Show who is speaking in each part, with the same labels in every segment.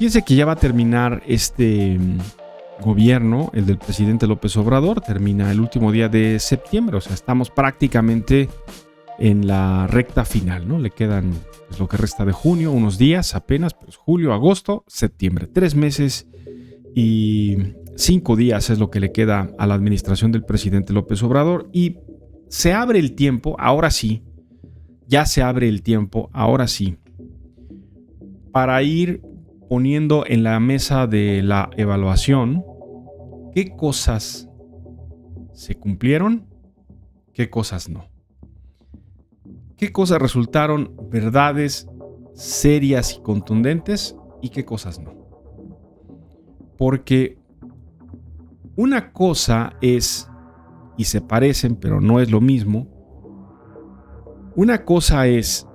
Speaker 1: Fíjense que ya va a terminar este gobierno, el del presidente López Obrador, termina el último día de septiembre, o sea, estamos prácticamente en la recta final, ¿no? Le quedan pues, lo que resta de junio, unos días apenas, pues julio, agosto, septiembre, 3 meses y 5 días es lo que le queda a la administración del presidente López Obrador y se abre el tiempo, ahora sí, ya se abre el tiempo, ahora sí, para ir poniendo en la mesa de la evaluación qué cosas se cumplieron, qué cosas no. Qué cosas resultaron verdades serias y contundentes y qué cosas no. Porque una cosa es, y se parecen pero no es lo mismo, una cosa es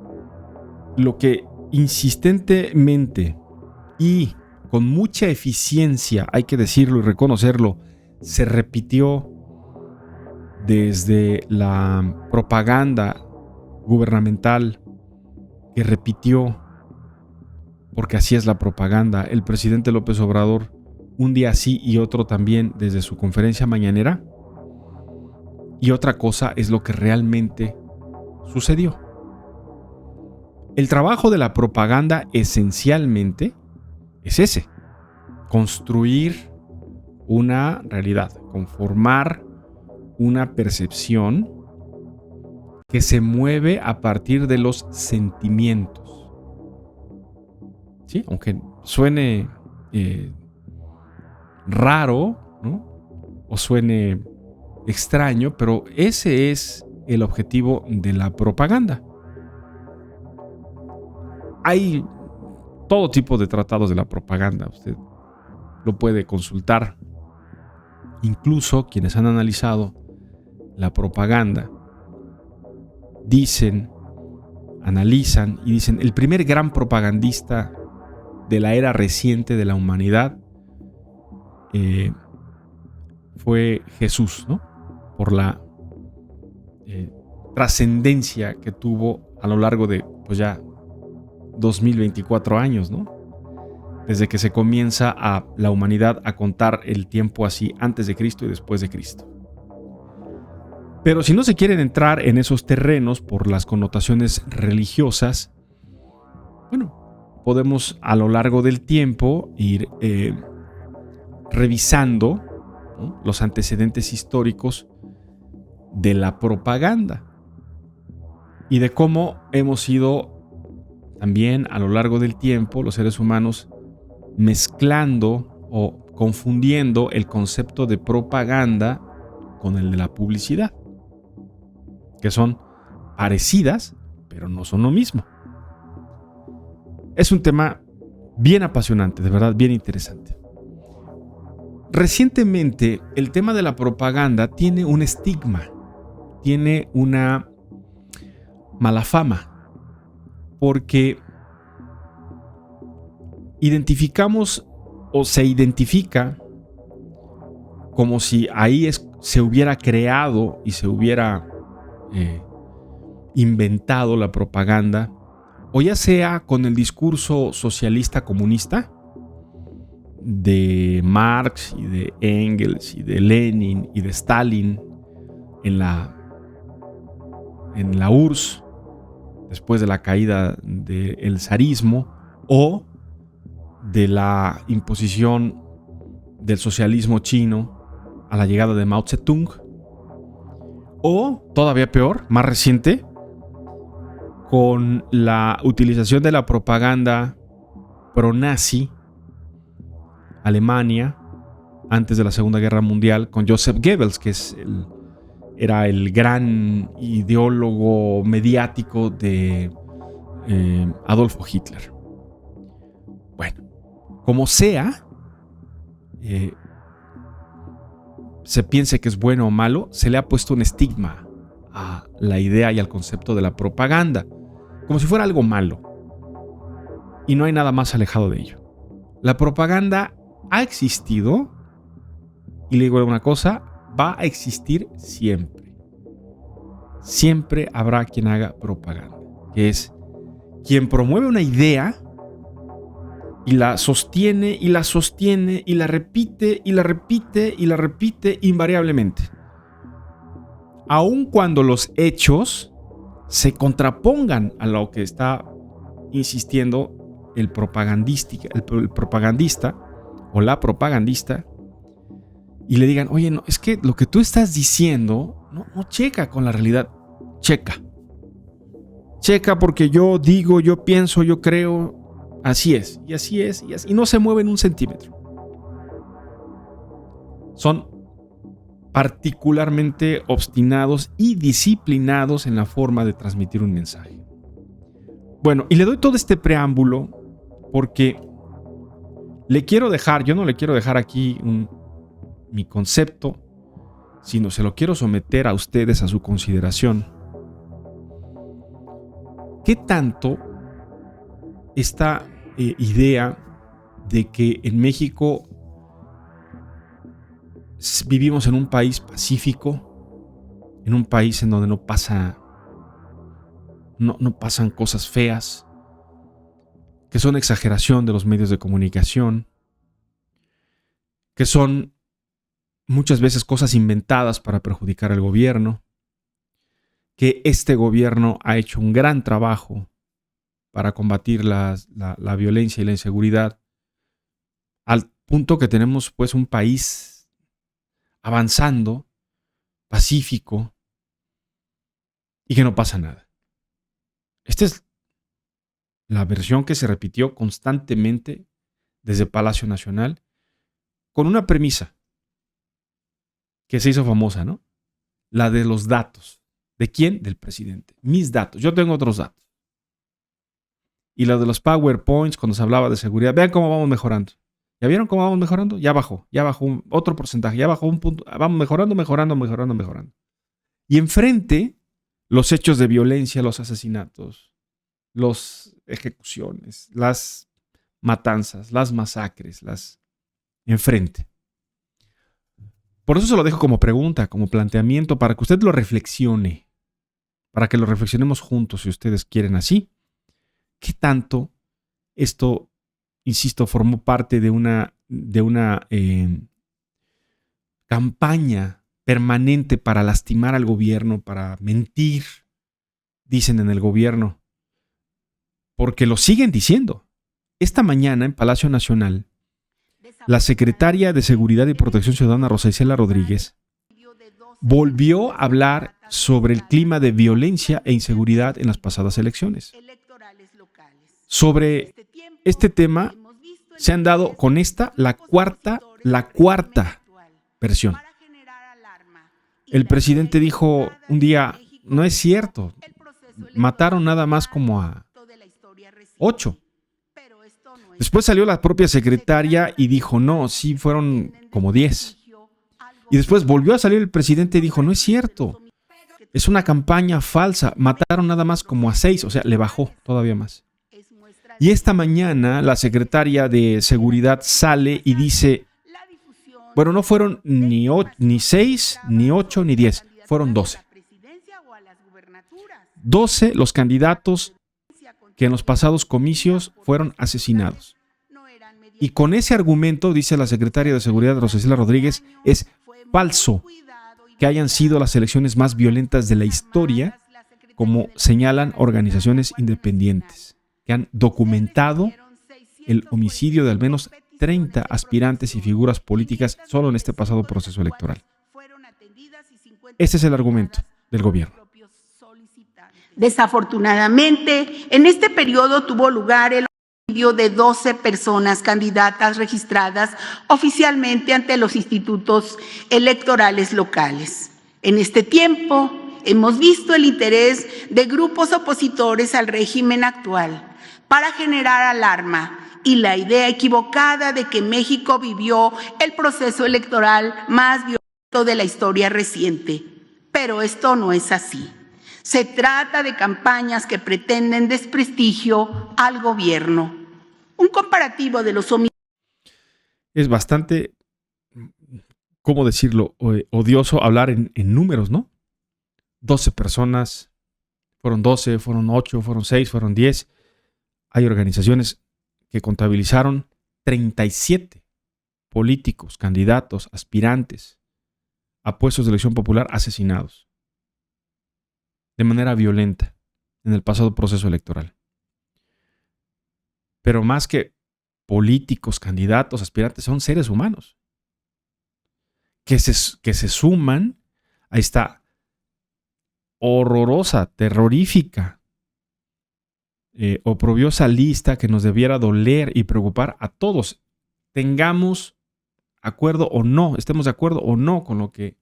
Speaker 1: lo que insistentemente y con mucha eficiencia, hay que decirlo y reconocerlo, se repitió desde la propaganda gubernamental que repitió, porque así es la propaganda, el presidente López Obrador un día sí y otro también desde su conferencia mañanera, y otra cosa es lo que realmente sucedió. El trabajo de la propaganda esencialmente es ese: construir una realidad, conformar una percepción que se mueve a partir de los sentimientos. ¿Sí? Aunque suene raro, ¿no? O suene extraño, pero ese es el objetivo de la propaganda. Hay todo tipo de tratados de la propaganda, usted lo puede consultar. Incluso quienes han analizado la propaganda dicen, analizan y dicen, el primer gran propagandista de la era reciente de la humanidad fue Jesús, ¿no? Por la trascendencia que tuvo a lo largo de, pues ya 2024 años, ¿no? Desde que se comienza a la humanidad a contar el tiempo así, antes de Cristo y después de Cristo. Pero si no se quieren entrar en esos terrenos por las connotaciones religiosas, bueno, podemos a lo largo del tiempo ir revisando, ¿no?, los antecedentes históricos de la propaganda y de cómo hemos ido también a lo largo del tiempo, los seres humanos, mezclando o confundiendo el concepto de propaganda con el de la publicidad, que son parecidas, pero no son lo mismo. Es un tema bien apasionante, de verdad, bien interesante. Recientemente, el tema de la propaganda tiene un estigma, tiene una mala fama, porque identificamos o se identifica como si ahí se hubiera creado y se hubiera inventado la propaganda, o ya sea con el discurso socialista comunista de Marx y de Engels y de Lenin y de Stalin en la URSS después de la caída del zarismo, o de la imposición del socialismo chino a la llegada de Mao Zedong, o todavía peor, más reciente, con la utilización de la propaganda pro-nazi Alemania antes de la Segunda Guerra Mundial con Joseph Goebbels, que era el gran ideólogo mediático de Adolfo Hitler. Bueno, como sea, se piense que es bueno o malo, se le ha puesto un estigma a la idea y al concepto de la propaganda, como si fuera algo malo. Y no hay nada más alejado de ello. La propaganda ha existido, y le digo una cosa, va a existir siempre. Siempre habrá quien haga propaganda, que es quien promueve una idea y la sostiene y la sostiene y la repite y la repite y la repite invariablemente. Aun cuando los hechos se contrapongan a lo que está insistiendo el propagandista o la propagandista y le digan, oye, no, es que lo que tú estás diciendo no checa con la realidad. Checa porque yo digo, yo pienso, yo creo, así es, y así es, y así, y no se mueven un centímetro. Son particularmente obstinados y disciplinados en la forma de transmitir un mensaje. Bueno, y le doy todo este preámbulo porque yo no le quiero dejar aquí mi concepto, sino se lo quiero someter a ustedes a su consideración. ¿Qué tanto esta idea de que en México vivimos en un país pacífico, en un país en donde no pasan cosas feas, que son exageración de los medios de comunicación, que son muchas veces cosas inventadas para perjudicar al gobierno, que este gobierno ha hecho un gran trabajo para combatir la violencia y la inseguridad, al punto que tenemos pues un país avanzando, pacífico, y que no pasa nada. Esta es la versión que se repitió constantemente desde Palacio Nacional, con una premisa que se hizo famosa, ¿no? La de los datos. ¿De quién? Del presidente. Mis datos. Yo tengo otros datos. Y la de los PowerPoints, cuando se hablaba de seguridad. Vean cómo vamos mejorando. ¿Ya vieron cómo vamos mejorando? Ya bajó otro porcentaje, ya bajó un punto. Vamos mejorando. Y enfrente, los hechos de violencia, los asesinatos, las ejecuciones, las matanzas, las masacres, enfrente. Por eso se lo dejo como pregunta, como planteamiento, para que usted lo reflexione, para que lo reflexionemos juntos, si ustedes quieren así. ¿Qué tanto esto, insisto, formó parte de una campaña permanente para lastimar al gobierno, para mentir, dicen en el gobierno? Porque lo siguen diciendo. Esta mañana en Palacio Nacional, la secretaria de Seguridad y Protección Ciudadana, Rosa Isela Rodríguez, volvió a hablar sobre el clima de violencia e inseguridad en las pasadas elecciones. Sobre este tema se han dado con esta la cuarta versión. El presidente dijo un día, no es cierto, mataron nada más como a 8. Después salió la propia secretaria y dijo, no, sí fueron como 10. Y después volvió a salir el presidente y dijo, no es cierto, es una campaña falsa, mataron nada más como a 6, o sea, le bajó todavía más. Y esta mañana la secretaria de Seguridad sale y dice, bueno, no fueron ni 6, ni 8, ni 10, fueron 12. 12 los candidatos que en los pasados comicios fueron asesinados. Y con ese argumento, dice la secretaria de Seguridad, Rosa Isela Rodríguez, es falso que hayan sido las elecciones más violentas de la historia, como señalan organizaciones independientes, que han documentado el homicidio de al menos 30 aspirantes y figuras políticas solo en este pasado proceso electoral. Ese es el argumento del gobierno.
Speaker 2: Desafortunadamente, en este periodo tuvo lugar el homicidio de 12 personas candidatas registradas oficialmente ante los institutos electorales locales. En este tiempo, hemos visto el interés de grupos opositores al régimen actual para generar alarma y la idea equivocada de que México vivió el proceso electoral más violento de la historia reciente. Pero esto no es así. Se trata de campañas que pretenden desprestigio al gobierno. Un comparativo de los homicidios.
Speaker 1: Es bastante, ¿cómo decirlo?, odioso hablar en números, ¿no? 12 personas, fueron 12, fueron 8, fueron 6, fueron 10. Hay organizaciones que contabilizaron 37 políticos, candidatos, aspirantes a puestos de elección popular asesinados de manera violenta en el pasado proceso electoral. Pero más que políticos, candidatos, aspirantes, son seres humanos que se suman a esta horrorosa, terrorífica, oprobiosa lista que nos debiera doler y preocupar a todos. Tengamos acuerdo o no, estemos de acuerdo o no con lo que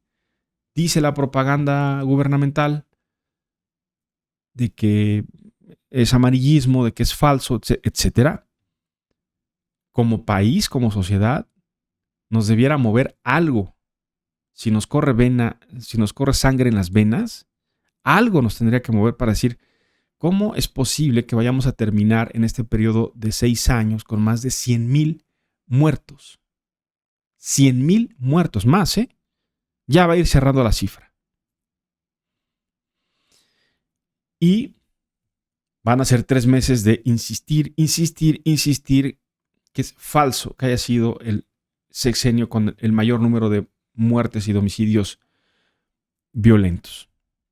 Speaker 1: dice la propaganda gubernamental, de que es amarillismo, de que es falso, etcétera. Como país, como sociedad, nos debiera mover algo. Si nos corre sangre en las venas, algo nos tendría que mover para decir, ¿cómo es posible que vayamos a terminar en este periodo de 6 años con más de 100,000 muertos? 100,000 muertos más, ¿eh? Ya va a ir cerrando la cifra. Y van a ser 3 meses de insistir, que es falso que haya sido el sexenio con el mayor número de muertes y de homicidios violentos.